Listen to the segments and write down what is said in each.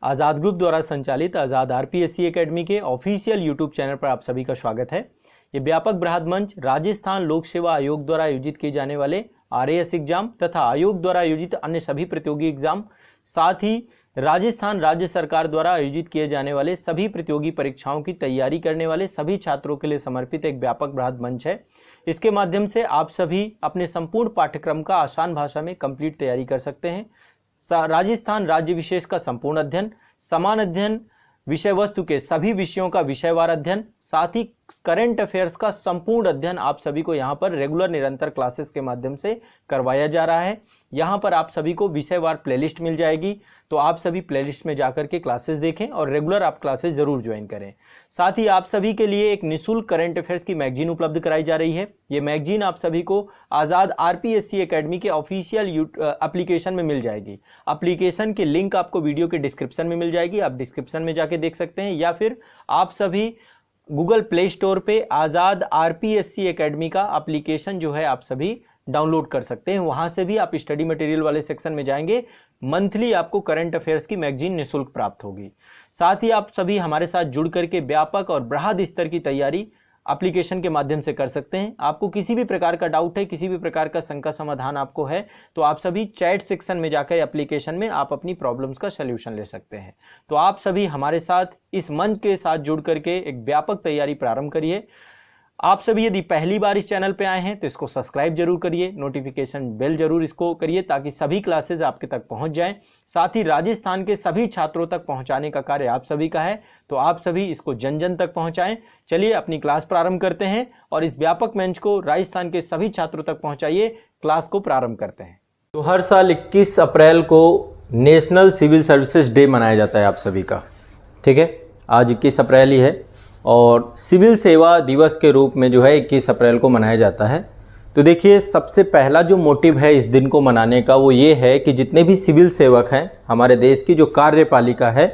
आज़ाद group द्वारा संचालित आज़ाद RPSC academy के ऑफिशियल यूट्यूब चैनल पर आप सभी का स्वागत है। ये व्यापक बृहद मंच राजस्थान लोक सेवा आयोग द्वारा आयोजित किए जाने वाले आरएएस एग्जाम तथा आयोग द्वारा आयोजित अन्य सभी प्रतियोगी एग्जाम, साथ ही राजस्थान राज्य सरकार द्वारा आयोजित किए जाने वाले सभी प्रतियोगी परीक्षाओं की तैयारी करने वाले सभी छात्रों के लिए समर्पित एक व्यापक बृहद मंच है। इसके माध्यम से आप सभी अपने संपूर्ण पाठ्यक्रम का आसान भाषा में कंप्लीट तैयारी कर सकते हैं। राजस्थान राज्य विशेष का संपूर्ण अध्ययन, समान अध्ययन, विषय वस्तु के सभी विषयों का विषयवार अध्ययन, साथ ही करंट अफेयर्स का संपूर्ण अध्ययन आप सभी को यहाँ पर रेगुलर निरंतर क्लासेस के माध्यम से करवाया जा रहा है। यहाँ पर आप सभी को विषयवार प्लेलिस्ट मिल जाएगी, तो आप सभी प्लेलिस्ट में जाकर के क्लासेस देखें और रेगुलर आप क्लासेस जरूर ज्वाइन करें। साथ ही आप सभी के लिए एक निःशुल्क करंट अफेयर्स की मैगजीन उपलब्ध कराई जा रही है। ये मैगजीन आप सभी को आज़ाद आरपीएससी एकेडमी के ऑफिशियल एप्लीकेशन में मिल जाएगी। एप्लीकेशन की लिंक आपको वीडियो के डिस्क्रिप्शन में मिल जाएगी, आप डिस्क्रिप्शन में जाके देख सकते हैं, या फिर आप सभी गूगल प्ले स्टोर पे आज़ाद आरपीएससी एकेडमी का एप्लीकेशन जो है आप सभी डाउनलोड कर सकते हैं। वहां से भी आप स्टडी मटेरियल वाले सेक्शन में जाएंगे, मंथली आपको करंट अफेयर्स की मैगजीन निःशुल्क प्राप्त होगी। साथ ही आप सभी हमारे साथ जुड़ करके व्यापक और बृहद स्तर की तैयारी एप्लीकेशन के माध्यम से कर सकते हैं। आपको किसी भी प्रकार का डाउट है, किसी भी प्रकार का शंका समाधान आपको है, तो आप सभी चैट सेक्शन में जाकर एप्लीकेशन में आप अपनी प्रॉब्लम्स का सलूशन ले सकते हैं। तो आप सभी हमारे साथ इस मंच के साथ जुड़ करके एक व्यापक तैयारी प्रारंभ करिए। आप सभी यदि पहली बार इस चैनल पे आए हैं तो इसको सब्सक्राइब जरूर करिए, नोटिफिकेशन बेल जरूर इसको करिए ताकि सभी क्लासेस आपके तक पहुंच जाएं। साथ ही राजस्थान के सभी छात्रों तक पहुंचाने का कार्य आप सभी का है, तो आप सभी इसको जन जन तक पहुंचाएं। चलिए अपनी क्लास प्रारंभ करते हैं और इस व्यापक मंच को राजस्थान के सभी छात्रों तक पहुंचाइए। क्लास को प्रारंभ करते हैं। तो हर साल 21 अप्रैल को नेशनल सिविल सर्विसेज डे मनाया जाता है आप सभी का, ठीक है। आज 21 अप्रैल ही है और सिविल सेवा दिवस के रूप में जो है 21 अप्रैल को मनाया जाता है। तो देखिए, सबसे पहला जो मोटिव है इस दिन को मनाने का वो ये है कि जितने भी सिविल सेवक हैं हमारे देश की, जो कार्यपालिका है,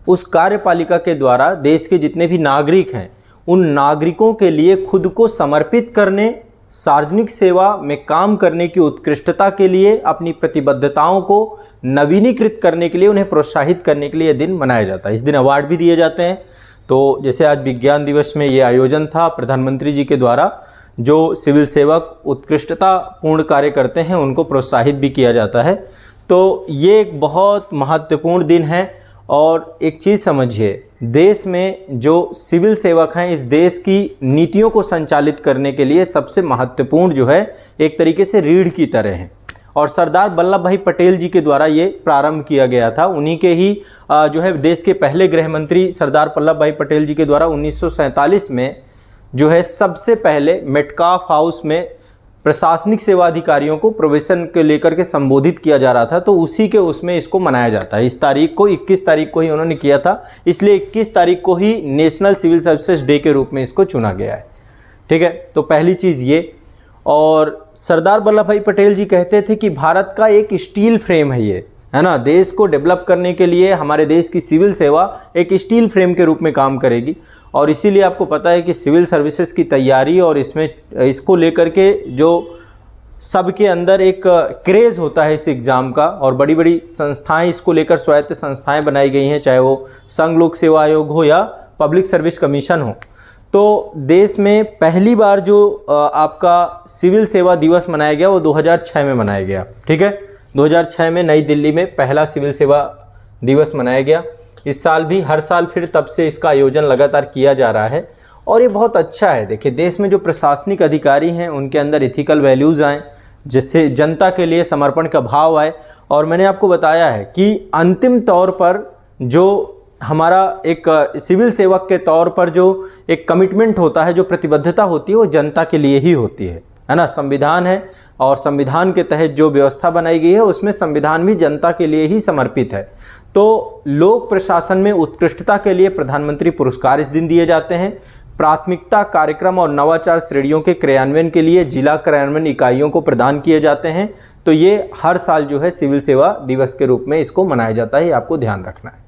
उस कार्यपालिका के द्वारा देश के जितने भी नागरिक हैं उन नागरिकों के लिए खुद को समर्पित करने, सार्वजनिक सेवा में काम करने की उत्कृष्टता के लिए, अपनी प्रतिबद्धताओं को नवीनीकृत करने के लिए, उन्हें प्रोत्साहित करने के लिए यह दिन मनाया जाता है। इस दिन अवार्ड भी दिए जाते हैं। तो जैसे आज विज्ञान दिवस में ये आयोजन था प्रधानमंत्री जी के द्वारा, जो सिविल सेवक उत्कृष्टता पूर्ण कार्य करते हैं उनको प्रोत्साहित भी किया जाता है। तो ये एक बहुत महत्वपूर्ण दिन है। और एक चीज़ समझिए, देश में जो सिविल सेवक हैं इस देश की नीतियों को संचालित करने के लिए सबसे महत्वपूर्ण जो है एक तरीके से रीढ़ की तरह हैं। और सरदार वल्लभ भाई पटेल जी के द्वारा ये प्रारंभ किया गया था। उन्हीं के ही जो है देश के पहले गृह मंत्री सरदार वल्लभ भाई पटेल जी के द्वारा 1947 में जो है सबसे पहले मेटकाफ हाउस में प्रशासनिक सेवा अधिकारियों को प्रोबेशन के लेकर के संबोधित किया जा रहा था। तो उसी के उसमें इसको मनाया जाता है। इस तारीख को 21 तारीख को ही उन्होंने किया था, इसलिए 21 तारीख को ही नेशनल सिविल सर्विसेज डे के रूप में इसको चुना गया है, ठीक है। तो पहली चीज़ ये। और सरदार वल्लभ भाई पटेल जी कहते थे कि भारत का एक स्टील फ्रेम है ये, है ना। देश को डेवलप करने के लिए हमारे देश की सिविल सेवा एक स्टील फ्रेम के रूप में काम करेगी। और इसीलिए आपको पता है कि सिविल सर्विसेज की तैयारी और इसमें इसको लेकर के जो सबके अंदर एक क्रेज़ होता है इस एग्ज़ाम का, और बड़ी बड़ी संस्थाएं इसको लेकर, स्वायत्त संस्थाएं बनाई गई हैं, चाहे वो संघ लोक सेवा आयोग हो या पब्लिक सर्विस कमीशन हो। तो देश में पहली बार जो आपका सिविल सेवा दिवस मनाया गया वो 2006 में मनाया गया, ठीक है। 2006 में नई दिल्ली में पहला सिविल सेवा दिवस मनाया गया। इस साल भी हर साल फिर तब से इसका आयोजन लगातार किया जा रहा है और ये बहुत अच्छा है। देखिए, देश में जो प्रशासनिक अधिकारी हैं उनके अंदर इथिकल वैल्यूज़ आएँ, जिससे जनता के लिए समर्पण का भाव आए। और मैंने आपको बताया है कि अंतिम तौर पर जो हमारा एक सिविल सेवक के तौर पर जो एक कमिटमेंट होता है, जो प्रतिबद्धता होती है, वो जनता के लिए ही होती है ना। संविधान है और संविधान के तहत जो व्यवस्था बनाई गई है उसमें संविधान भी जनता के लिए ही समर्पित है। तो लोक प्रशासन में उत्कृष्टता के लिए प्रधानमंत्री पुरस्कार इस दिन दिए जाते हैं। प्राथमिकता कार्यक्रम और नवाचार श्रेणियों के क्रियान्वयन के लिए जिला क्रियान्वयन इकाइयों को प्रदान किए जाते हैं। तो ये हर साल जो है सिविल सेवा दिवस के रूप में इसको मनाया जाता है, ये आपको ध्यान रखना है,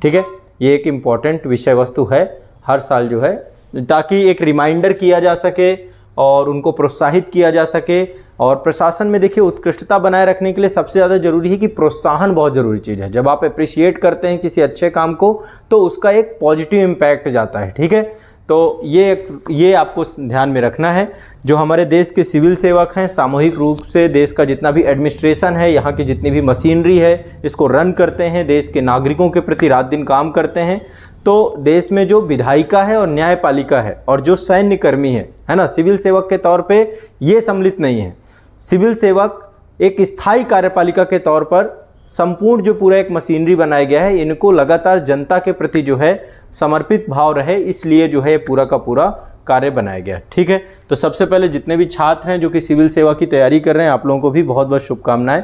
ठीक है। ये एक इम्पॉर्टेंट विषय वस्तु है हर साल जो है, ताकि एक रिमाइंडर किया जा सके और उनको प्रोत्साहित किया जा सके और प्रशासन में देखिए उत्कृष्टता बनाए रखने के लिए सबसे ज़्यादा जरूरी है कि प्रोत्साहन बहुत ज़रूरी चीज़ है। जब आप अप्रिशिएट करते हैं किसी अच्छे काम को तो उसका एक पॉजिटिव इम्पैक्ट जाता है, ठीक है। तो ये आपको ध्यान में रखना है। जो हमारे देश के सिविल सेवक हैं, सामूहिक रूप से देश का जितना भी एडमिनिस्ट्रेशन है, यहाँ की जितनी भी मशीनरी है, इसको रन करते हैं, देश के नागरिकों के प्रति रात दिन काम करते हैं। तो देश में जो विधायिका है और न्यायपालिका है और जो सैन्य कर्मी है ना, सिविल सेवक के तौर पे ये सम्मिलित नहीं है। सिविल सेवक एक स्थायी कार्यपालिका के तौर पर संपूर्ण जो पूरा एक मशीनरी बनाया गया है, इनको लगातार जनता के प्रति जो है समर्पित भाव रहे, इसलिए जो है पूरा का पूरा कार्य बनाया गया, ठीक है। तो सबसे पहले जितने भी छात्र हैं जो कि सिविल सेवा की तैयारी कर रहे हैं, आप लोगों को भी बहुत बहुत शुभकामनाएं,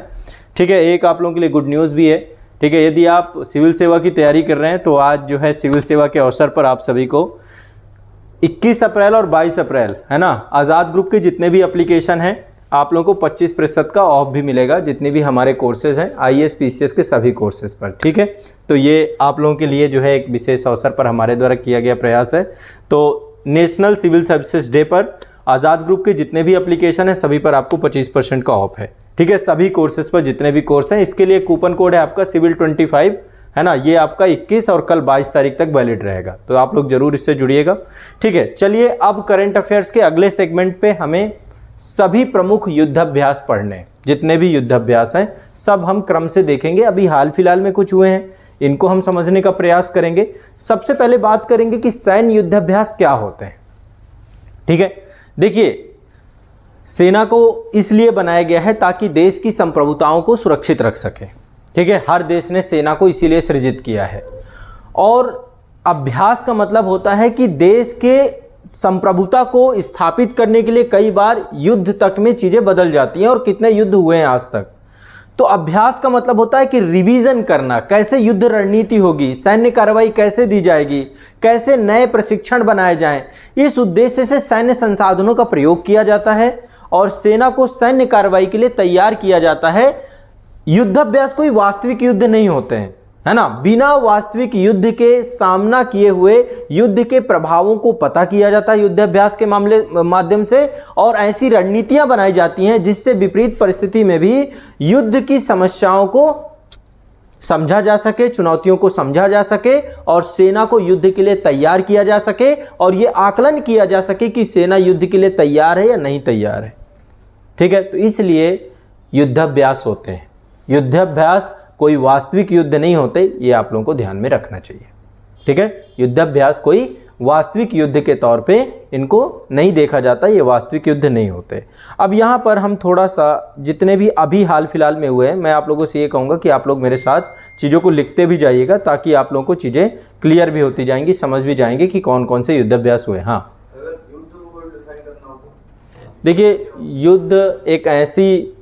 ठीक है। एक आप लोगों के लिए गुड न्यूज़ भी है, ठीक है। यदि आप सिविल सेवा की तैयारी कर रहे हैं तो आज जो है सिविल सेवा के अवसर पर आप सभी को 21 अप्रैल और 22 अप्रैल है ना, आज़ाद ग्रुप के जितने भी एप्लीकेशन हैं आप लोगों को 25% का ऑफ भी मिलेगा, जितने भी हमारे कोर्सेज हैं IAS PCS के सभी कोर्सेज पर, ठीक है। तो ये आप लोगों के लिए जो है एक विशेष अवसर पर हमारे द्वारा किया गया प्रयास है। तो नेशनल सिविल सर्विसेज डे पर आज़ाद ग्रुप के जितने भी एप्लीकेशन हैं सभी पर आपको 25% का ऑफ है, ठीक है। सभी कोर्सेज पर जितने भी कोर्स हैं, इसके लिए कूपन कोड है आपका सिविल 25 है ना, ये आपका 21 और कल 22 तारीख तक वैलिड रहेगा। तो आप लोग जरूर इससे जुड़िएगा, ठीक है। चलिए अब करंट अफेयर्स के अगले सेगमेंट पे हमें सभी प्रमुख युद्धाभ्यास पढ़ने, जितने भी युद्धाभ्यास हैं सब हम क्रम से देखेंगे। अभी हाल फिलहाल में कुछ हुए हैं, इनको हम समझने का प्रयास करेंगे। सबसे पहले बात करेंगे कि सैन्य युद्धाभ्यास क्या होते हैं, ठीक है। देखिए, सेना को इसलिए बनाया गया है ताकि देश की संप्रभुताओं को सुरक्षित रख सके, ठीक है। हर देश ने सेना को इसीलिए सृजित किया है। और अभ्यास का मतलब होता है कि देश के संप्रभुता को स्थापित करने के लिए कई बार युद्ध तक में चीजें बदल जाती हैं, और कितने युद्ध हुए हैं आज तक। तो अभ्यास का मतलब होता है कि रिवीजन करना, कैसे युद्ध रणनीति होगी, सैन्य कार्रवाई कैसे दी जाएगी, कैसे नए प्रशिक्षण बनाए जाएं। इस उद्देश्य से सैन्य संसाधनों का प्रयोग किया जाता है और सेना को सैन्य कार्रवाई के लिए तैयार किया जाता है। युद्धाभ्यास कोई वास्तविक युद्ध नहीं होते हैं, है ना। बिना वास्तविक युद्ध के सामना किए हुए युद्ध के प्रभावों को पता किया जाता है युद्धाभ्यास के माध्यम से, और ऐसी रणनीतियां बनाई जाती हैं जिससे विपरीत परिस्थिति में भी युद्ध की समस्याओं को समझा जा सके, चुनौतियों को समझा जा सके और सेना को युद्ध के लिए तैयार किया जा सके, और यह आकलन किया जा सके कि सेना युद्ध के लिए तैयार है या नहीं तैयार है, ठीक है। तो इसलिए युद्धाभ्यास होते हैं। युद्धाभ्यास कोई वास्तविक युद्ध नहीं होते, ये आप लोगों को ध्यान में रखना चाहिए, ठीक है। युद्धाभ्यास कोई वास्तविक युद्ध के तौर पे इनको नहीं देखा जाता, ये वास्तविक युद्ध नहीं होते। अब यहाँ पर हम थोड़ा सा जितने भी अभी हाल फिलहाल में हुए हैं, मैं आप लोगों से ये कहूँगा कि आप लोग मेरे साथ चीज़ों को लिखते भी जाइएगा, ताकि आप लोगों को चीज़ें क्लियर भी होती जाएंगी, समझ भी जाएंगे कि कौन कौन से युद्धाभ्यास हुए। हाँ, देखिए, युद्ध एक ऐसी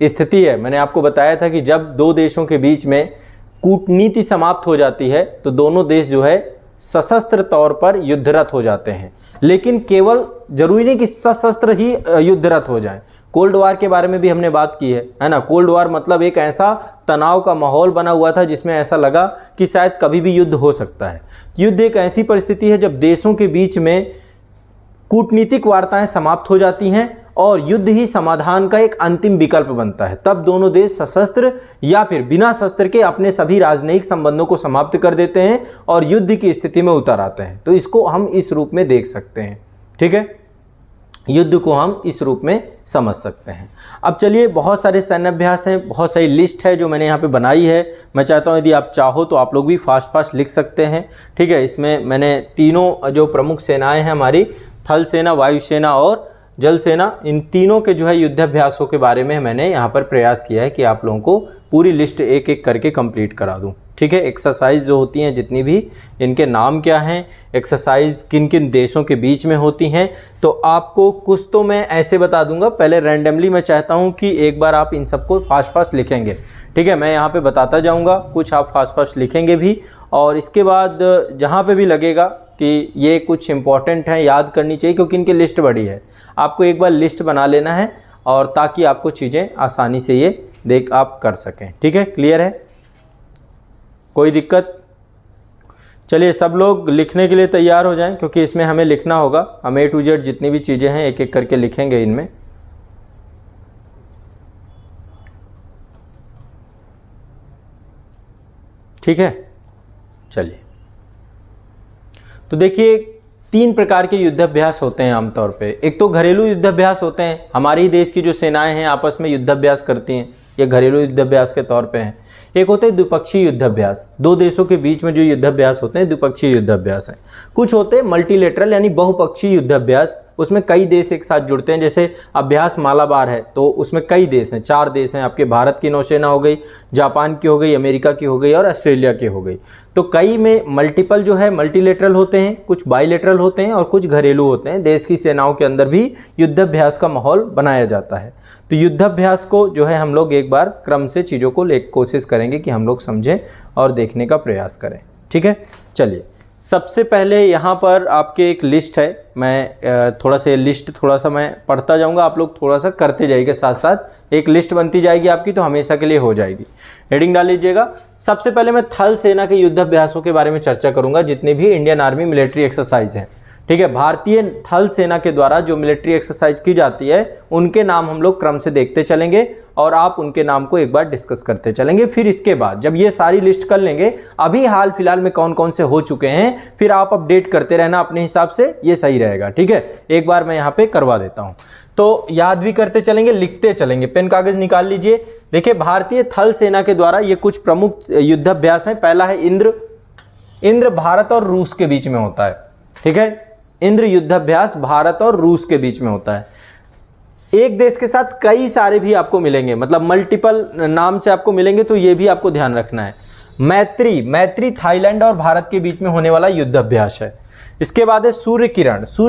स्थिति है, मैंने आपको बताया था कि जब दो देशों के बीच में कूटनीति समाप्त हो जाती है तो दोनों देश जो है सशस्त्र तौर पर युद्धरत हो जाते हैं। लेकिन केवल जरूरी नहीं कि सशस्त्र ही युद्धरत हो जाएं। कोल्ड वार के बारे में भी हमने बात की है ना। कोल्ड वार मतलब एक ऐसा तनाव का माहौल बना हुआ था जिसमें ऐसा लगा कि शायद कभी भी युद्ध हो सकता है। युद्ध एक ऐसी परिस्थिति है जब देशों के बीच में कूटनीतिक वार्ताएं समाप्त हो जाती हैं और युद्ध ही समाधान का एक अंतिम विकल्प बनता है। तब दोनों देश सशस्त्र या फिर बिना शस्त्र के अपने सभी राजनयिक संबंधों को समाप्त कर देते हैं और युद्ध की स्थिति में उतर आते हैं। तो इसको हम इस रूप में देख सकते हैं, ठीक है। युद्ध को हम इस रूप में समझ सकते हैं। अब चलिए, बहुत सारे सैन्य अभ्यास हैं, बहुत सारी लिस्ट है जो मैंने यहाँ पे बनाई है। मैं चाहता हूँ यदि आप चाहो तो आप लोग भी फास्ट लिख सकते हैं, ठीक है। इसमें मैंने तीनों जो प्रमुख सेनाएं हैं हमारी, थल सेना, वायुसेना और जल सेना, इन तीनों के जो है युद्धाभ्यासों के बारे में मैंने यहाँ पर प्रयास किया है कि आप लोगों को पूरी लिस्ट एक एक करके कंप्लीट करा दूँ, ठीक है। एक्सरसाइज जो होती हैं जितनी भी, इनके नाम क्या हैं, एक्सरसाइज किन किन देशों के बीच में होती हैं, तो आपको कुछ तो मैं ऐसे बता दूंगा। पहले रैंडमली मैं चाहता हूं कि एक बार आप इन सबको फास्ट लिखेंगे, ठीक है। मैं यहाँ पे बताता जाऊंगा, कुछ आप फास्ट लिखेंगे भी, और इसके बाद जहाँ पे भी लगेगा कि ये कुछ इंपॉर्टेंट है, याद करनी चाहिए, क्योंकि इनकी लिस्ट बड़ी है। आपको एक बार लिस्ट बना लेना है, और ताकि आपको चीज़ें आसानी से ये देख आप कर सकें, ठीक है। क्लियर है, कोई दिक्कत? चलिए, सब लोग लिखने के लिए तैयार हो जाएं, क्योंकि इसमें हमें लिखना होगा। हम A to Z जितनी भी चीज़ें हैं एक एक करके लिखेंगे इनमें। ठीक है, चलिए। तो देखिए 3 प्रकार के युद्धाभ्यास होते हैं आमतौर पे। एक तो घरेलू युद्धाभ्यास होते हैं, हमारे ही देश की जो सेनाएं हैं आपस में युद्धाभ्यास करती हैं, ये घरेलू युद्धाभ्यास के तौर पे हैं। एक होते हैं द्विपक्षीय युद्धाभ्यास, 2 देशों के बीच में जो युद्धाभ्यास होते हैं द्विपक्षीय युद्धाभ्यास है। कुछ होते हैं मल्टीलेटरल यानी बहुपक्षीय युद्धाभ्यास, उसमें कई देश एक साथ जुड़ते हैं। जैसे अभ्यास मालाबार है तो उसमें कई देश हैं, 4 देश हैं आपके, भारत की नौसेना हो गई, जापान की हो गई, अमेरिका की हो गई और ऑस्ट्रेलिया की हो गई। तो कई में मल्टीपल जो है मल्टीलेटरल होते हैं, कुछ बाईलेटरल होते हैं और कुछ घरेलू होते हैं। देश की सेनाओं के अंदर भी युद्धाभ्यास का माहौल बनाया जाता है। तो युद्धाभ्यास को जो है हम लोग एक बार क्रम से चीज़ों को कोशिश करेंगे कि हम लोग समझें और देखने का प्रयास करें, ठीक है। चलिए, सबसे पहले यहाँ पर आपके एक लिस्ट है, मैं थोड़ा सा मैं पढ़ता जाऊँगा, आप लोग थोड़ा सा करते जाइएगा, साथ साथ एक लिस्ट बनती जाएगी आपकी, तो हमेशा के लिए हो जाएगी। हेडिंग डाल लीजिएगा। सबसे पहले मैं थल सेना के युद्धाभ्यासों के बारे में चर्चा करूँगा, जितने भी इंडियन आर्मी मिलिट्री एक्सरसाइज हैं, ठीक है। भारतीय थल सेना के द्वारा जो मिलिट्री एक्सरसाइज की जाती है उनके नाम हम लोग क्रम से देखते चलेंगे और आप उनके नाम को एक बार डिस्कस करते चलेंगे। फिर इसके बाद जब ये सारी लिस्ट कर लेंगे, अभी हाल फिलहाल में कौन कौन से हो चुके हैं, फिर आप अपडेट करते रहना अपने हिसाब से, ये सही रहेगा, ठीक है। एक बार मैं यहाँ पे करवा देता हूँ, तो याद भी करते चलेंगे, लिखते चलेंगे। पेन कागज निकाल लीजिए। देखिए, भारतीय थल सेना के द्वारा ये कुछ प्रमुख युद्धाभ्यास हैं। पहला है इंद्र भारत और रूस के बीच में होता है, ठीक है। इंद्र युद्धाभ्यास भारत और रूस के बीच में होता है। एक देश के साथ कई सारे भी आपको मिलेंगे, मतलब मल्टीपल नाम से आपको मिलेंगे, तो ये भी आपको ध्यान रखना है। मैत्री थाईलैंड और भारत के बीच में होने वाला युद्धाभ्यास है। इसके बाद है सूर्य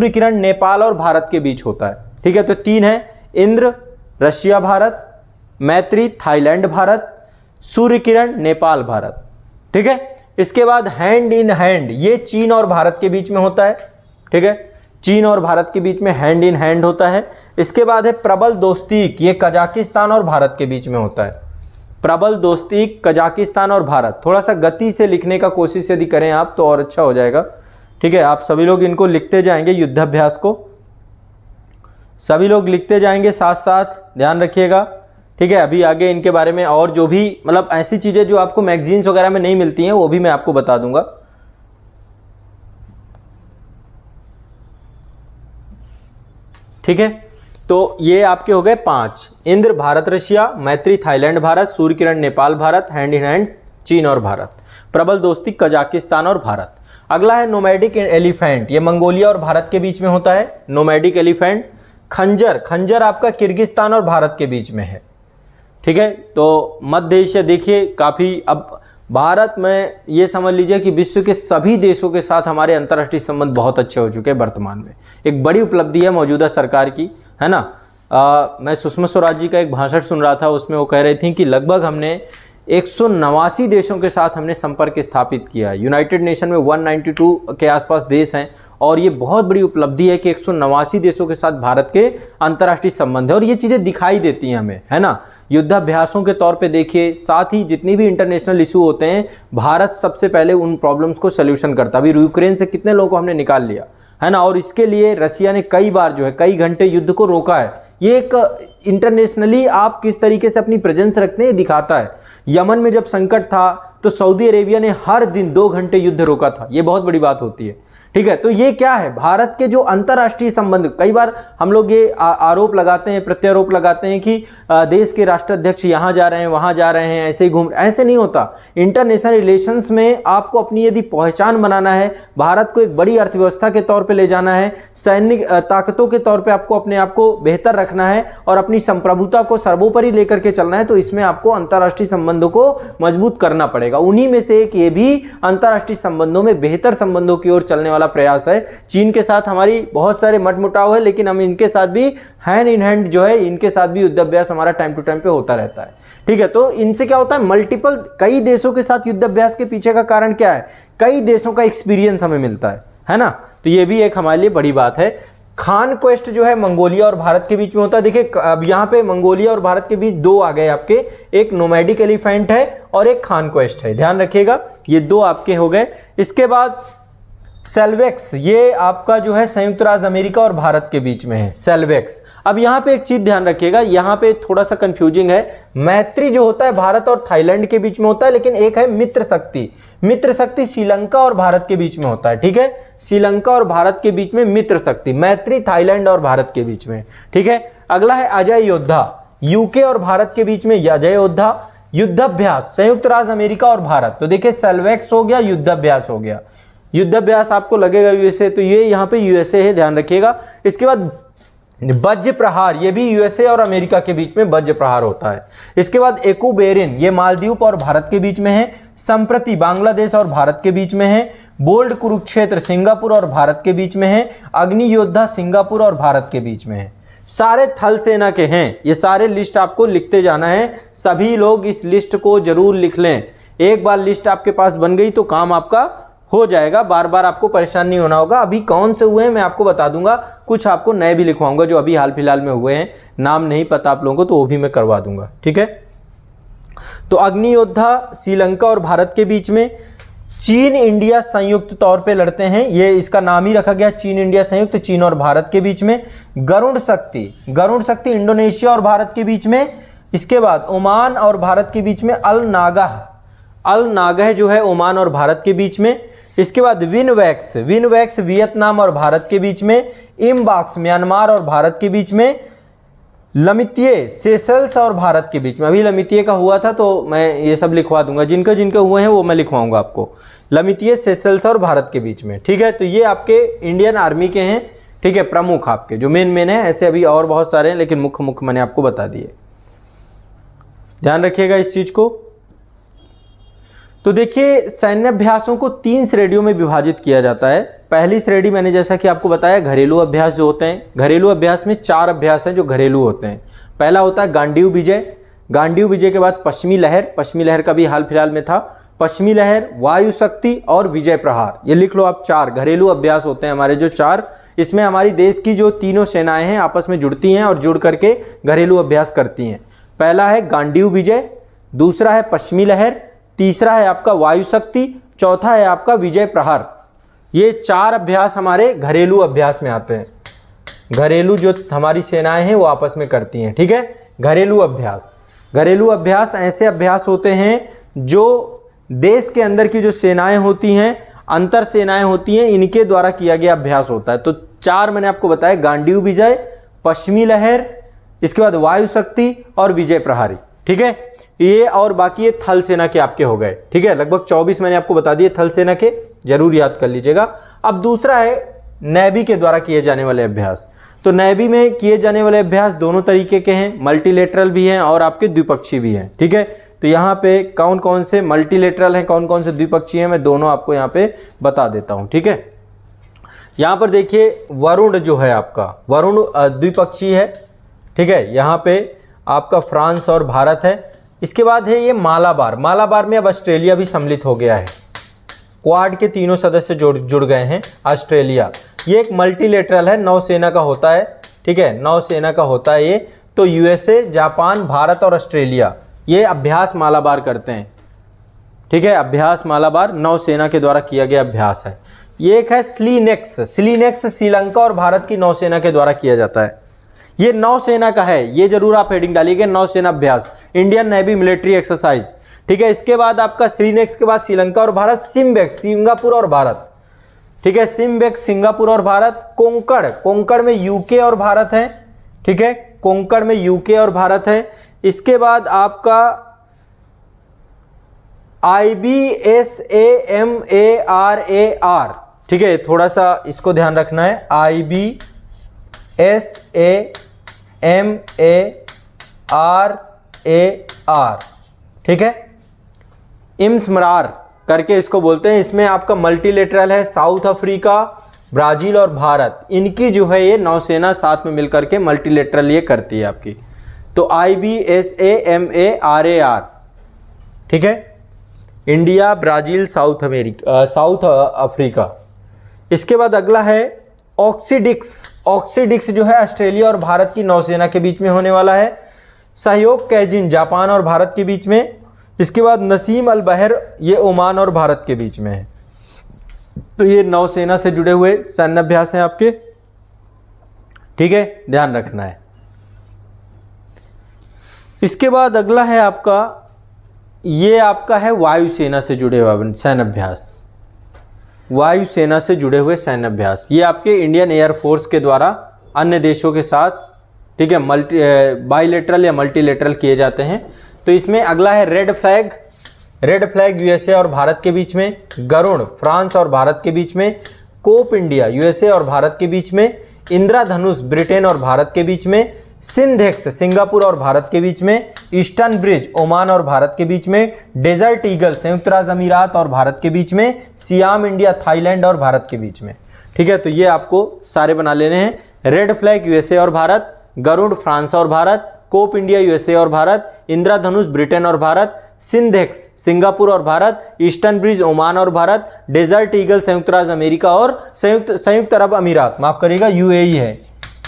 किरण नेपाल और भारत के बीच होता है, ठीक है। तो 3 है, इंद्र रशिया भारत, मैत्री थाईलैंड भारत, सूर्य किरण नेपाल भारत, ठीक है। इसके बाद हैंड इन हैंड, ये चीन और भारत के बीच में होता है, ठीक है। चीन और भारत के बीच में हैंड इन हैंड होता है। इसके बाद है प्रबल दोस्तीक, ये कजाकिस्तान और भारत के बीच में होता है। प्रबल दोस्तीक कजाकिस्तान और भारत। थोड़ा सा गति से लिखने का कोशिश यदि करें आप तो और अच्छा हो जाएगा, ठीक है। आप सभी लोग इनको लिखते जाएंगे, युद्धाभ्यास को सभी लोग लिखते जाएंगे, साथ साथ ध्यान रखिएगा, ठीक है। अभी आगे इनके बारे में और जो भी मतलब ऐसी चीज़ें जो आपको मैगजीन्स वगैरह में नहीं मिलती हैं वो भी मैं आपको बता दूंगा, ठीक है। तो ये आपके हो गए 5, इंद्र भारत रशिया, मैत्री Thailand Bharat, Surya Kiran Nepal Bharat, hand in hand चीन और भारत, प्रबल दोस्ती कजाकिस्तान और भारत। अगला है नोमैडिक एलिफेंट, ये मंगोलिया और भारत के बीच में होता है, नोमैडिक एलिफेंट। खंजर आपका किर्गिस्तान और भारत के बीच में है, ठीक है। तो मध्य एशिया देखिए काफ़ी, अब भारत में ये समझ लीजिए कि विश्व के सभी देशों के साथ हमारे अंतर्राष्ट्रीय संबंध बहुत अच्छे हो चुके हैं वर्तमान में। एक बड़ी उपलब्धि है मौजूदा सरकार की, है ना। मैं सुषमा स्वराज जी का एक भाषण सुन रहा था, उसमें वो कह रही थी कि लगभग हमने 189 देशों के साथ हमने संपर्क स्थापित किया है। यूनाइटेड नेशन में 192 के आसपास देश हैं और ये बहुत बड़ी उपलब्धि है कि 189 देशों के साथ भारत के अंतर्राष्ट्रीय संबंध है और ये चीज़ें दिखाई देती हैं हमें, है ना। युद्धाभ्यासों के तौर पे देखिए, साथ ही जितनी भी इंटरनेशनल इशू होते हैं भारत सबसे पहले उन प्रॉब्लम्स को सोल्यूशन करता है। अभी यूक्रेन से कितने लोगों को हमने निकाल लिया, है ना, और इसके लिए रसिया ने कई बार जो है कई घंटे युद्ध को रोका है। ये एक इंटरनेशनली आप किस तरीके से अपनी प्रेजेंस रखते हैं दिखाता है। यमन में जब संकट था तो सऊदी अरेबिया ने हर दिन 2 घंटे युद्ध रोका था, ये बहुत बड़ी बात होती है, ठीक है। तो ये क्या है, भारत के जो अंतर्राष्ट्रीय संबंध, कई बार हम लोग ये आरोप लगाते हैं, प्रत्यारोप लगाते हैं कि देश के राष्ट्राध्यक्ष यहाँ जा रहे हैं वहाँ जा रहे हैं, ऐसे ही घूम, ऐसे नहीं होता। इंटरनेशनल रिलेशंस में आपको अपनी यदि पहचान बनाना है, भारत को एक बड़ी अर्थव्यवस्था के तौर पे ले जाना है, सैनिक ताकतों के तौर पे आपको अपने आप को बेहतर रखना है और अपनी संप्रभुता को सर्वोपरि लेकर के चलना है, तो इसमें आपको अंतर्राष्ट्रीय संबंधों को मजबूत करना पड़ेगा। उन्हीं में से एक ये भी अंतर्राष्ट्रीय संबंधों में बेहतर संबंधों की ओर चलने वाला प्रयास है। चीन के साथ हमारी बहुत सारे मतमुटाव है, लेकिन हम इनके साथ भी हैंड इन हैंड जो है, इनके साथ भी युद्धाभ्यास हमारा टाइम टू टाइम पे होता रहता है, ठीक है। तो इनसे क्या होता है, मल्टीपल कई देशों के साथ युद्धाभ्यास के पीछे का कारण क्या है, कई देशों का एक्सपीरियंस हमें मिलता है ना। तो ये भी एक हमारे लिए बड़ी बात है। खान क्वेस्ट जो है मंगोलिया और भारत के बीच में होता है। देखिए अब यहाँ पे मंगोलिया और भारत के बीच 2 आ गए आपके, एक नोमैडिक एलिफेंट है और एक खान क्वेस्ट है, ध्यान रखिएगा ये 2 आपके हो गए। इसके बाद सेल्वेक्स ये आपका जो है संयुक्त राज्य अमेरिका और भारत के बीच में है, सेल्वेक्स। अब यहाँ पे एक चीज ध्यान रखिएगा, यहाँ पे थोड़ा सा कंफ्यूजिंग है। मैत्री जो होता है भारत और थाईलैंड के बीच में होता है, लेकिन एक है मित्र शक्ति। मित्र शक्ति श्रीलंका और भारत के बीच में होता है, ठीक है, श्रीलंका और भारत के बीच में मित्र शक्ति। मैत्री थाईलैंड और भारत के बीच में, ठीक है। अगला है अजय योद्धा, यूके और भारत के बीच में अजय योद्धा। युद्धाभ्यास संयुक्त राज्य अमेरिका और भारत, तो देखिए सेल्वेक्स हो गया, युद्धाभ्यास हो गया। युद्धाभ्यास आपको लगेगा यूएसए, तो ये यहाँ पे यूएसए है, ध्यान रखिएगा। इसके बाद वज्र प्रहार, ये भी यूएसए और अमेरिका के बीच में वज्र प्रहार होता है। इसके बाद एकुबेरिन, ये मालदीव और भारत के बीच में है। संप्रति बांग्लादेश और भारत के बीच में है। बोल्ड कुरुक्षेत्र सिंगापुर और भारत के बीच में है। अग्नि योद्धा सिंगापुर और भारत के बीच में है। सारे थल सेना के हैं, ये सारे लिस्ट आपको लिखते जाना है। सभी लोग इस लिस्ट को जरूर लिख लें। एक बार लिस्ट आपके पास बन गई तो काम आपका हो जाएगा, बार बार आपको परेशान नहीं होना होगा। अभी कौन से हुए हैं मैं आपको बता दूंगा, कुछ आपको नए भी लिखवाऊंगा जो अभी हाल फिलहाल में हुए हैं, नाम नहीं पता आप लोगों को तो वो भी मैं करवा दूंगा, ठीक है। तो अग्नि योद्धा श्रीलंका और भारत के बीच में। चीन इंडिया संयुक्त तौर पे लड़ते हैं, ये इसका नाम ही रखा गया चीन इंडिया संयुक्त, चीन और भारत के बीच में। गरुड़ शक्ति इंडोनेशिया और भारत के बीच में। इसके बाद ओमान और भारत के बीच में अल नागाह जो है ओमान और भारत के बीच में। इसके बाद विनवैक्स वियतनाम और भारत के बीच में। इमबॉक्स म्यांमार और भारत के बीच में। लमितिये सेशल्स और भारत के बीच में, अभी लमितिये का हुआ था तो मैं ये सब लिखवा दूंगा, जिनके हुए हैं वो मैं लिखवाऊंगा आपको। लमितिये सेशल्स और भारत के बीच में, ठीक है। तो ये आपके इंडियन आर्मी के हैं, ठीक है, प्रमुख आपके जो मेन है। ऐसे अभी और बहुत सारे हैं लेकिन मुख्य मैंने आपको बता दिए, ध्यान रखिएगा इस चीज को। तो देखिए सैन्य अभ्यासों को 3 श्रेणियों में विभाजित किया जाता है। पहली श्रेणी मैंने जैसा कि आपको बताया घरेलू अभ्यास जो होते हैं। घरेलू अभ्यास में 4 अभ्यास हैं जो घरेलू होते हैं। पहला होता है गांडीव विजय के बाद पश्चिमी लहर का भी हाल फिलहाल में था। पश्चिमी लहर, वायु शक्ति और विजय प्रहार, ये लिख लो आप। 4 घरेलू अभ्यास होते हैं हमारे जो 4। इसमें हमारी देश की जो तीनों सेनाएं हैं आपस में जुड़ती हैं और जुड़ करके घरेलू अभ्यास करती हैं। पहला है गांडीव विजय, दूसरा है पश्चिमी लहर, तीसरा है आपका वायु शक्ति, चौथा है आपका विजय प्रहार। ये 4 अभ्यास हमारे घरेलू अभ्यास में आते हैं। घरेलू जो हमारी सेनाएं हैं वो आपस में करती हैं, ठीक है। घरेलू अभ्यास ऐसे अभ्यास होते हैं जो देश के अंदर की जो सेनाएं होती हैं, अंतर सेनाएं होती हैं, इनके द्वारा किया गया अभ्यास होता है। तो 4 मैंने आपको बताया, गांडीव विजय, पश्चिमी लहर, इसके बाद वायु शक्ति और विजय प्रहारी, ठीक है। ये और बाकी ये थल सेना के आपके हो गए, ठीक है। लगभग 24 मैंने आपको बता दिए थल सेना के, जरूर याद कर लीजिएगा। अब दूसरा है नेवी के द्वारा किए जाने वाले अभ्यास। तो नेवी में किए जाने वाले अभ्यास दोनों तरीके के हैं, मल्टीलेटरल भी हैं और आपके द्विपक्षीय भी हैं, ठीक है। तो यहाँ पे कौन कौन से मल्टीलेटरल हैं, कौन कौन से द्विपक्षीय हैं, मैं दोनों आपको यहाँ पे बता देता हूँ, ठीक है। यहाँ पर देखिए वरुण जो है आपका, वरुण द्विपक्षीय है, ठीक है। यहाँ पे आपका फ्रांस और भारत है। इसके बाद है ये मालाबार में अब ऑस्ट्रेलिया भी सम्मिलित हो गया है। क्वाड के तीनों सदस्य जुड़ गए हैं। ऑस्ट्रेलिया ये एक मल्टीलेटरल है, नौसेना का होता है, ठीक है, नौसेना का होता है ये। तो यूएसए, जापान, भारत और ऑस्ट्रेलिया ये अभ्यास मालाबार करते हैं, ठीक है। अभ्यास मालाबार नौसेना के द्वारा किया गया अभ्यास है। ये एक है स्लीनेक्स श्रीलंका और भारत की नौसेना के द्वारा किया जाता है। ये नौसेना का है, ये जरूर आप हेडिंग डालिएगा, नौसेना अभ्यास, इंडियन नेवी मिलिट्री एक्सरसाइज, ठीक है। इसके बाद आपका स्लीनेक्स के बाद श्रीलंका और भारत, सिम्बेक्स सिंगापुर और भारत, ठीक है, सिम्बेक्स सिंगापुर और भारत। कोंकण में यूके और भारत है, ठीक है, कोंकण में यूके और भारत है। इसके बाद आपका IBSAMARAR, ठीक है, थोड़ा सा इसको ध्यान रखना है, IBSAMARAR, ठीक है, इम्समरार करके इसको बोलते हैं। इसमें आपका मल्टीलेटरल है, साउथ अफ्रीका, ब्राजील और भारत, इनकी जो है ये नौसेना साथ में मिलकर के मल्टीलेटरल ये करती है आपकी। तो IBSAMARAR, ठीक है, इंडिया, ब्राजील, साउथ अफ्रीका। इसके बाद अगला है ऑक्सीडिक्स जो है ऑस्ट्रेलिया और भारत की नौसेना के बीच में होने वाला है। सहयोग कैजिन जापान और भारत के बीच में। इसके बाद नसीम अल बहर, ये ओमान और भारत के बीच में है। तो ये नौसेना से जुड़े हुए सैन्य अभ्यास हैं आपके, ठीक है, ध्यान रखना है। इसके बाद अगला है आपका, ये आपका है वायुसेना से जुड़े हुए सैन्य अभ्यास, वायुसेना से जुड़े हुए सैन्य अभ्यास। ये आपके इंडियन एयरफोर्स के द्वारा अन्य देशों के साथ, ठीक है, बाइलेटरल या मल्टीलेटरल किए जाते हैं। तो इसमें अगला है red flag, red flag USA और भारत के बीच में, गरुड़ फ्रांस और भारत के बीच में, कोप इंडिया यूएसए और भारत के बीच में, इंद्रधनुष ब्रिटेन और भारत के बीच में, सिंधेक्स सिंगापुर और भारत के बीच में, ईस्टर्न ब्रिज ओमान और भारत के बीच में, डेजर्ट ईगल संयुक्त राज्य अमीरात और भारत के बीच में, सियाम इंडिया थाईलैंड और भारत के बीच में, ठीक है। तो ये आपको सारे बना लेने हैं। रेड फ्लैग यूएसए और भारत, गरुड़ फ्रांस और भारत, कोप इंडिया यूएसए और भारत, इंद्रधनुष ब्रिटेन और भारत, सिंधेक्स सिंगापुर और भारत, ईस्टर्न ब्रिज ओमान और भारत, डेजर्ट ईगल संयुक्त राज्य अमेरिका और संयुक्त अरब अमीरात, माफ करिएगा यूएई है,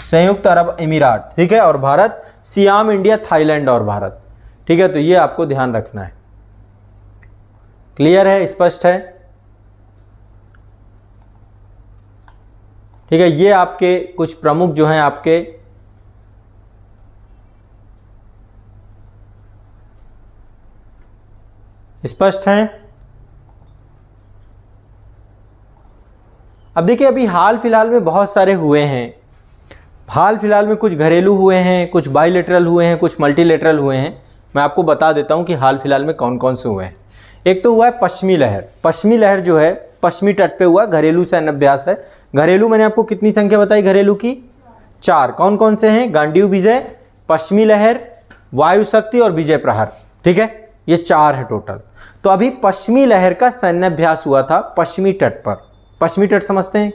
संयुक्त अरब अमीरात, ठीक है, और भारत, सियाम इंडिया थाईलैंड और भारत, ठीक है। तो ये आपको ध्यान रखना है। क्लियर है, स्पष्ट है, ठीक है। ये आपके कुछ प्रमुख जो हैं आपके स्पष्ट हैं। अब देखिए, अभी हाल फिलहाल में बहुत सारे हुए हैं, हाल फिलहाल में कुछ घरेलू हुए हैं, कुछ बाइलेटरल हुए हैं, कुछ मल्टीलेटरल हुए हैं। मैं आपको बता देता हूं कि हाल फिलहाल में कौन कौन से हुए हैं। एक तो हुआ है पश्चिमी लहर, पश्चिमी लहर जो है पश्चिमी तट पे हुआ, घरेलू सैन्य अभ्यास है। घरेलू मैंने आपको कितनी संख्या बताई घरेलू की? 4। कौन कौन से हैं? गांडीव विजय, पश्चिमी लहर, वायु शक्ति और विजय प्रहार, ठीक है, ये 4 है टोटल। तो अभी पश्चिमी लहर का सैन्य अभ्यास हुआ था पश्चिमी तट पर। पश्चिमी तट समझते हैं,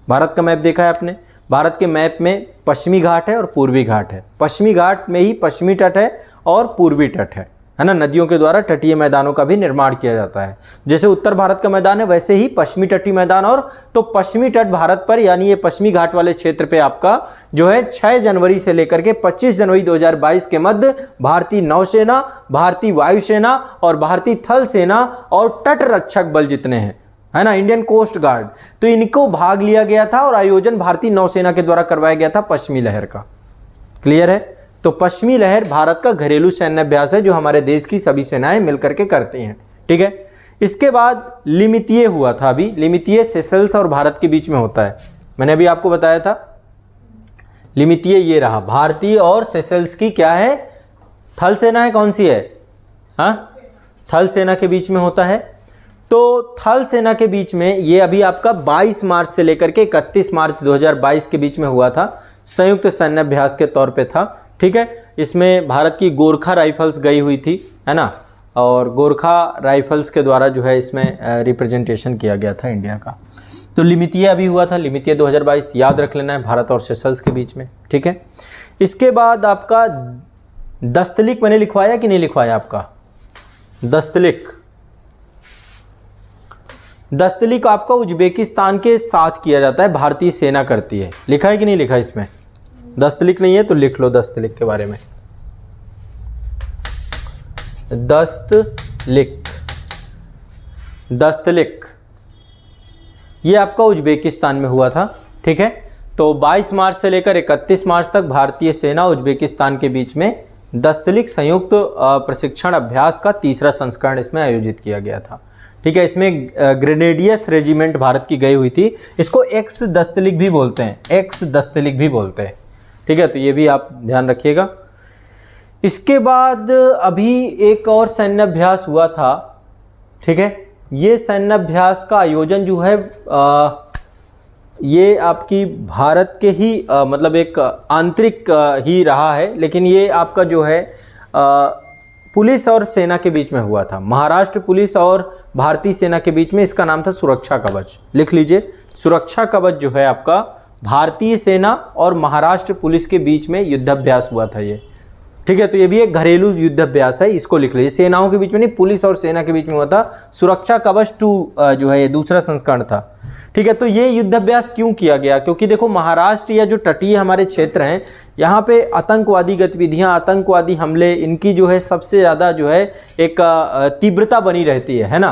भारत का मैप देखा है आपने, भारत के मैप में पश्चिमी घाट है और पूर्वी घाट है। पश्चिमी घाट में ही पश्चिमी तट है और पूर्वी तट है ना। नदियों के द्वारा तटीय मैदानों का भी निर्माण किया जाता है। जैसे उत्तर भारत का मैदान है वैसे ही पश्चिमी तटीय मैदान। और तो पश्चिमी तट भारत पर यानी ये पश्चिमी घाट वाले क्षेत्र पे आपका जो है 6 जनवरी से लेकर के 25 जनवरी 2022 के मध्य भारतीय नौसेना, भारतीय वायुसेना और भारतीय थल सेना और तट रक्षक बल जितने हैं, है ना, इंडियन कोस्ट गार्ड, तो इनको भाग लिया गया था और आयोजन भारतीय नौसेना के द्वारा करवाया गया था पश्चिमी लहर का। क्लियर है? तो पश्चिमी लहर भारत का घरेलू सैन्य अभ्यास है जो हमारे देश की सभी सेनाएं मिलकर के करती हैं, ठीक है। इसके बाद लिमितीय हुआ था। अभी लिमितीय सेशल्स और भारत के बीच में होता है, मैंने अभी आपको बताया था। लिमितीय ये रहा, भारतीय और सेशल्स की क्या है, थल सेना है, कौन सी है, हाँ, थल सेना के बीच में होता है। तो थल सेना के बीच में ये अभी आपका 22 मार्च से लेकर के 31 मार्च 2022 के बीच में हुआ था, संयुक्त सैन्य अभ्यास के तौर पे था, ठीक है। इसमें भारत की गोरखा राइफल्स गई हुई थी, है ना, और गोरखा राइफल्स के द्वारा जो है इसमें रिप्रेजेंटेशन किया गया था इंडिया का। तो लिमितीय अभी हुआ था, लिमितीय 2022 याद रख लेना है, भारत और सेशल्स के बीच में, ठीक है। इसके बाद आपका दस्तलिक मैंने लिखवाया कि नहीं लिखवाया आपका, दस्तलिक, दस्तलिक आपका उज्बेकिस्तान के साथ किया जाता है, भारतीय सेना करती है। लिखा है कि नहीं लिखा इसमें? दस्तलिक नहीं है तो लिख लो दस्तलिक के बारे में। दस्तलिक, दस्तलिक ये आपका उज्बेकिस्तान में हुआ था, ठीक है। तो 22 मार्च से लेकर 31 मार्च तक भारतीय सेना उज्बेकिस्तान के बीच में दस्तलिक संयुक्त प्रशिक्षण अभ्यास का 3रा संस्करण इसमें आयोजित किया गया था, ठीक है। इसमें ग्रेनेडियर्स रेजिमेंट भारत की गई हुई थी। इसको एक्स दस्तलिक भी बोलते हैं, एक्स दस्तलिक भी बोलते हैं, ठीक है। तो ये भी आप ध्यान रखिएगा। इसके बाद अभी एक और सैन्य अभ्यास हुआ था, ठीक है। ये सैन्य अभ्यास का आयोजन जो है ये आपकी भारत के ही मतलब एक आंतरिक ही रहा है, लेकिन ये आपका जो है पुलिस और सेना के बीच में हुआ था। महाराष्ट्र पुलिस और भारतीय सेना के बीच में, इसका नाम था सुरक्षा कवच। लिख लीजिए, सुरक्षा कवच जो है आपका भारतीय सेना और महाराष्ट्र पुलिस के बीच में युद्धाभ्यास हुआ था ये, ठीक है। तो ये भी एक घरेलू युद्धाभ्यास है, इसको लिख लीजिए। सेनाओं के बीच में नहीं, पुलिस और सेना के बीच में हुआ था। सुरक्षा कवच 2 जो है ये 2रा संस्करण था, ठीक है। तो ये युद्धाभ्यास क्यों किया गया? क्योंकि देखो महाराष्ट्र या जो तटीय हमारे क्षेत्र हैं यहाँ पे आतंकवादी गतिविधियां, आतंकवादी हमले, इनकी जो है सबसे ज़्यादा जो है एक तीव्रता बनी रहती है ना।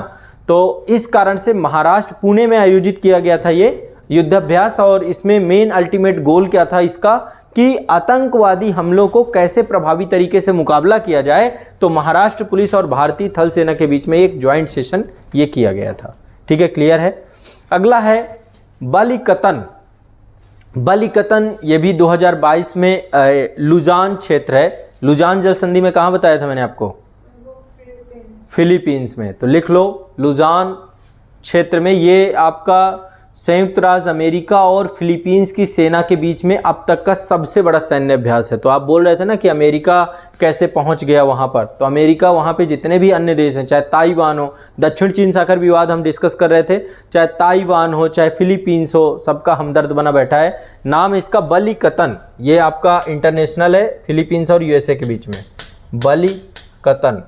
तो इस कारण से महाराष्ट्र पुणे में आयोजित किया गया था ये युद्धाभ्यास, और इसमें मेन अल्टीमेट गोल क्या था इसका कि आतंकवादी हमलों को कैसे प्रभावी तरीके से मुकाबला किया जाए। तो महाराष्ट्र पुलिस और भारतीय थल सेना के बीच में एक ज्वाइंट सेशन ये किया गया था। ठीक है, क्लियर है। अगला है बलिकतन। बलिकतन ये भी 2022 में लुजान क्षेत्र है। लुजान जल संधि में कहाँ बताया था मैंने आपको? फिलीपींस में। तो लिख लो लुजान क्षेत्र में, ये आपका संयुक्त राज्य अमेरिका और फिलीपींस की सेना के बीच में अब तक का सबसे बड़ा सैन्य अभ्यास है। तो आप बोल रहे थे ना कि अमेरिका कैसे पहुंच गया वहां पर, तो अमेरिका वहां पे जितने भी अन्य देश हैं, चाहे ताइवान हो, दक्षिण चीन सागर विवाद हम डिस्कस कर रहे थे, चाहे ताइवान हो चाहे फिलीपींस हो, सबका हमदर्द बना बैठा है। नाम इसका बलिकतन, ये आपका इंटरनेशनल है फिलीपींस और यूएसए के बीच में, बलिकतन।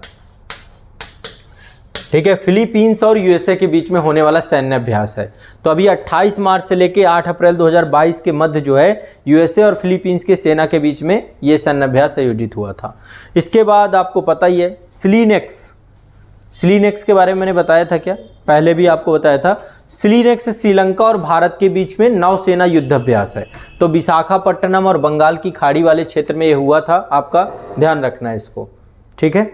ठीक है, फिलीपींस और यूएसए के बीच में होने वाला सैन्य अभ्यास है। तो अभी 28 मार्च से लेकर 8 अप्रैल 2022 के मध्य जो है यूएसए और फिलीपींस के सेना के बीच में ये सैन्य अभ्यास आयोजित हुआ था। इसके बाद आपको पता ही है स्लीनेक्स। स्लीनेक्स के बारे में मैंने बताया था क्या? पहले भी आपको बताया था। स्लीनेक्स श्रीलंका और भारत के बीच में नौसेना युद्धाभ्यास है। तो विशाखापट्टनम और बंगाल की खाड़ी वाले क्षेत्र में ये हुआ था, आपका ध्यान रखना है इसको। ठीक है,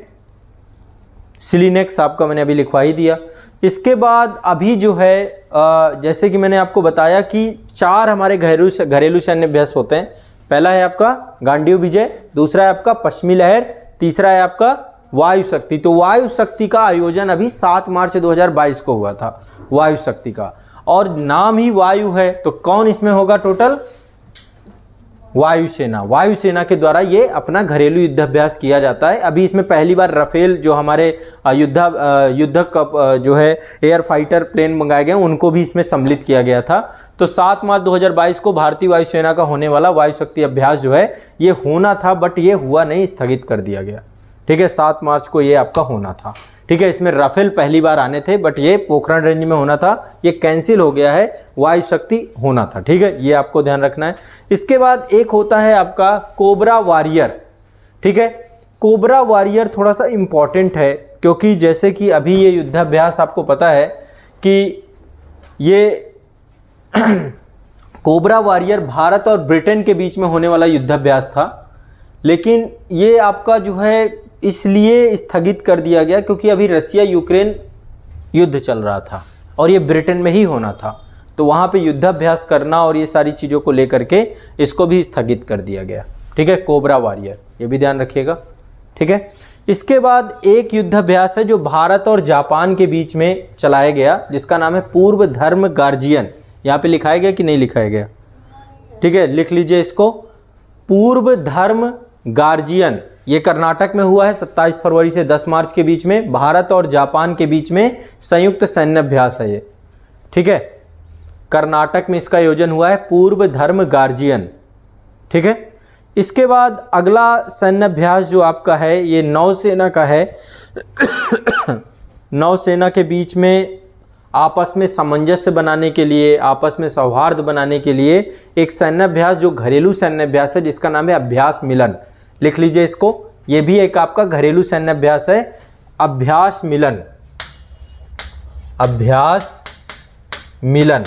स्लीनेक्स आपका मैंने अभी लिखवा ही दिया। इसके बाद अभी जो है जैसे कि मैंने आपको बताया कि 4 हमारे घरेलू सैन्य अभ्यास होते हैं। पहला है आपका गांडीव विजय, दूसरा है आपका पश्चिमी लहर, तीसरा है आपका वायु शक्ति। तो वायु शक्ति का आयोजन अभी 7 मार्च 2022 को हुआ था, वायु शक्ति का, और नाम ही वायु है। तो कौन इसमें होगा? टोटल वायुसेना। वायुसेना के द्वारा ये अपना घरेलू युद्धाभ्यास किया जाता है। अभी इसमें पहली बार राफेल जो हमारे युद्धक जो है एयर फाइटर प्लेन मंगाए गए उनको भी इसमें सम्मिलित किया गया था। तो 7 मार्च 2022 को भारतीय वायुसेना का होने वाला वायु शक्ति अभ्यास जो है ये होना था, बट ये हुआ नहीं, स्थगित कर दिया गया। ठीक है, 7 मार्च को ये आपका होना था। ठीक है, इसमें राफेल पहली बार आने थे, बट ये पोखरण रेंज में होना था, ये कैंसिल हो गया है, वायु शक्ति होना था। ठीक है, ये आपको ध्यान रखना है। इसके बाद एक होता है आपका कोबरा वॉरियर। ठीक है, कोबरा वॉरियर थोड़ा सा इंपॉर्टेंट है, क्योंकि जैसे कि अभी ये युद्धाभ्यास आपको पता है कि ये कोबरा वॉरियर भारत और ब्रिटेन के बीच में होने वाला युद्धाभ्यास था, लेकिन ये आपका जो है इसलिए स्थगित कर दिया गया क्योंकि अभी रसिया यूक्रेन युद्ध चल रहा था और ये ब्रिटेन में ही होना था। तो वहाँ पे युद्धाभ्यास करना और ये सारी चीज़ों को लेकर के इसको भी स्थगित कर दिया गया। ठीक है, कोबरा वॉरियर, ये भी ध्यान रखिएगा। ठीक है, इसके बाद एक युद्धाभ्यास है जो भारत और जापान के बीच में चलाया गया, जिसका नाम है पूर्व धर्म गार्जियन। यहाँ पे लिखाया गया कि नहीं लिखाया गया? ठीक है, लिख लीजिए इसको, पूर्व धर्म गार्जियन। ये कर्नाटक में हुआ है 27 फरवरी से 10 मार्च के बीच में, भारत और जापान के बीच में संयुक्त सैन्य अभ्यास है ये। ठीक है, कर्नाटक में इसका आयोजन हुआ है, पूर्व धर्म गार्जियन। ठीक है, इसके बाद अगला सैन्य अभ्यास जो आपका है ये नौसेना का है। नौसेना के बीच में आपस में सामंजस्य बनाने के लिए, आपस में सौहार्द बनाने के लिए एक सैन्य अभ्यास जो घरेलू सैन्य अभ्यास है, जिसका नाम है अभ्यास मिलन। लिख लीजिए इसको, ये भी एक आपका घरेलू सैन्य अभ्यास है, अभ्यास मिलन। अभ्यास मिलन।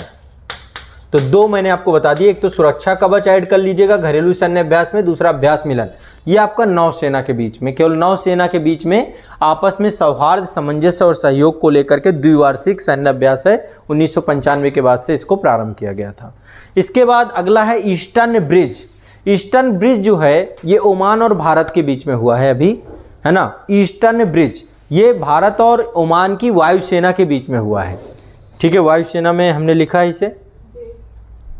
तो 2 मैंने आपको बता दिए, एक तो सुरक्षा कवच ऐड कर लीजिएगा घरेलू सैन्य अभ्यास में, दूसरा अभ्यास मिलन। ये आपका नौसेना के बीच में, केवल नौसेना के बीच में आपस में सौहार्द, सामंजस्य और सहयोग को लेकर के द्विवार्षिक सैन्य अभ्यास है। 1995 के बाद से इसको प्रारंभ किया गया था। इसके बाद अगला है ईस्टर्न ब्रिज। ईस्टर्न ब्रिज जो है ये ओमान और भारत के बीच में हुआ है अभी, है ना। ईस्टर्न ब्रिज ये भारत और ओमान की वायुसेना के बीच में हुआ है। ठीक है, वायुसेना में हमने लिखा है इसे।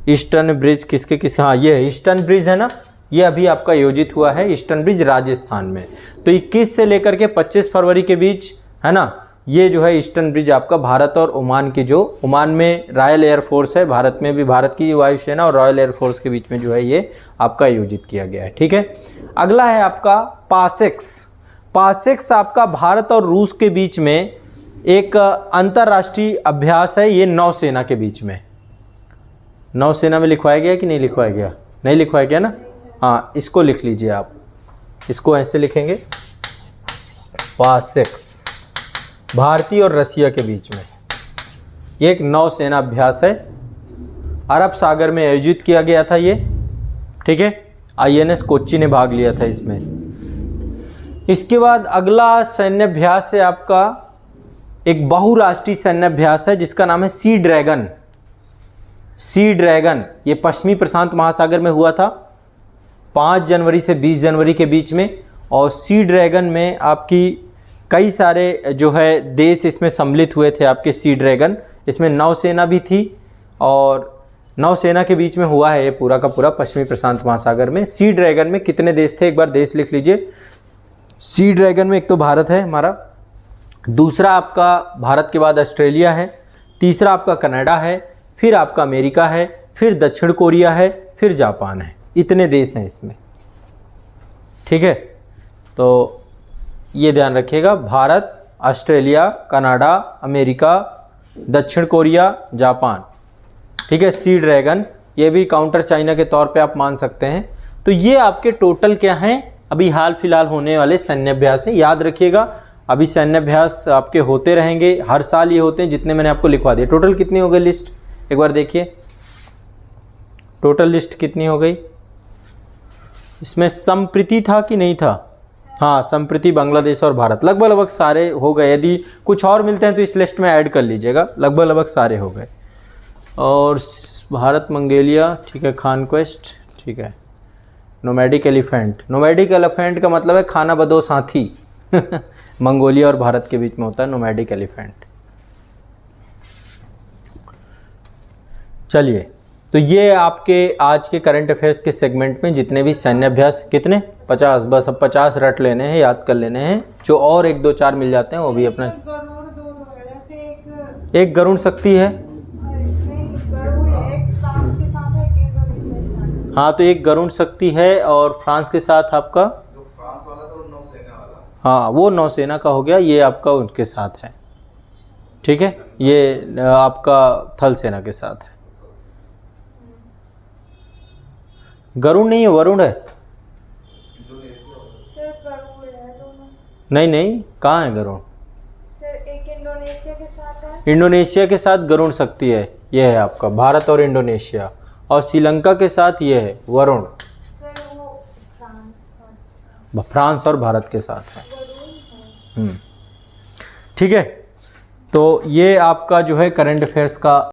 ईस्टर्न ब्रिज किसके किसके, हाँ ये ईस्टर्न ब्रिज है ना, ये अभी आपका आयोजित हुआ है ईस्टर्न ब्रिज राजस्थान में। तो 21 से लेकर के 25 फरवरी के बीच, है ना, ये जो है ईस्टर्न ब्रिज आपका भारत और ओमान की, जो ओमान में रॉयल एयरफोर्स है, भारत में भी भारत की वायुसेना और रॉयल एयरफोर्स के बीच में जो है ये आपका आयोजित किया गया है। ठीक है, अगला है आपका पासेक्स। पासेक्स आपका भारत और रूस के बीच में एक अंतर्राष्ट्रीय अभ्यास है, ये नौसेना के बीच में। नौसेना में लिखवाया गया कि नहीं लिखवाया गया? नहीं लिखवाया गया ना। हाँ, इसको लिख लीजिए आप, इसको ऐसे लिखेंगे, पासेक्स, भारतीय और रसिया के बीच में। ये एक नौसेना अभ्यास है, अरब सागर में आयोजित किया गया था ये, ठीक है। INS कोच्चि ने भाग लिया था इसमें। इसके बाद अगला सैन्य अभ्यास है आपका एक बहुराष्ट्रीय सैन्य अभ्यास है जिसका नाम है सी ड्रैगन। सी ड्रैगन ये पश्चिमी प्रशांत महासागर में हुआ था 5 जनवरी से 20 जनवरी के बीच में। और सी ड्रैगन में आपकी कई सारे जो है देश इसमें सम्मिलित हुए थे आपके सी ड्रैगन। इसमें नौसेना भी थी और नौसेना के बीच में हुआ है ये पूरा का पूरा पश्चिमी प्रशांत महासागर में। सी ड्रैगन में कितने देश थे, एक बार देश लिख लीजिए। सी ड्रैगन में एक तो भारत है हमारा, दूसरा आपका भारत के बाद ऑस्ट्रेलिया है, तीसरा आपका कनाडा है, फिर आपका अमेरिका है, फिर दक्षिण कोरिया है, फिर जापान है। इतने देश हैं इसमें, ठीक है। तो ये ध्यान रखिएगा, भारत, ऑस्ट्रेलिया, कनाडा, अमेरिका, दक्षिण कोरिया, जापान, ठीक है। सी ड्रैगन ये भी काउंटर चाइना के तौर पे आप मान सकते हैं। तो ये आपके टोटल क्या हैं, अभी हाल फिलहाल होने वाले सैन्य अभ्यास है। याद रखिएगा अभी सैन्य अभ्यास आपके होते रहेंगे, हर साल ये होते हैं, जितने मैंने आपको लिखवा दिए। टोटल कितनी हो गई लिस्ट, एक बार देखिए टोटल लिस्ट कितनी हो गई। इसमें संप्रीति था कि नहीं था, हाँ संप्रीति, बांग्लादेश और भारत, लगभग सारे हो गए। यदि कुछ और मिलते हैं तो इस लिस्ट में ऐड कर लीजिएगा, लगभग सारे हो गए। और भारत, मंगोलिया, ठीक है, कॉन्क्वेस्ट, ठीक है। नोमैडिक एलिफेंट, नोमैडिक एलिफेंट का मतलब है खाना बदोश हाथी मंगोलिया और भारत के बीच में होता है नोमैडिक एलिफेंट। चलिए, तो ये आपके आज के करंट अफेयर्स के सेगमेंट में जितने भी सैन्य अभ्यास, कितने 50, बस अब 50 रट लेने हैं, याद कर लेने हैं। जो और 1 2 4 मिल जाते हैं वो भी अपना। एक गरुण शक्ति है, हाँ तो एक गरुण शक्ति है और फ्रांस के साथ आपका जो फ्रांस वाला था वो नौसेना वाला, हाँ वो नौसेना का हो गया, ये आपका उनके साथ है, ठीक है। ये आपका थल सेना के साथ है। गरुण नहीं है, वरुण है। नहीं नहीं, कहाँ है गरुण? एक इंडोनेशिया के साथ है। इंडोनेशिया के साथ गरुण शक्ति है, ये है आपका भारत और इंडोनेशिया। और श्रीलंका के साथ ये है वरुण, फ्रांस और भारत के साथ है। ठीक है, तो ये आपका जो है करंट अफेयर्स का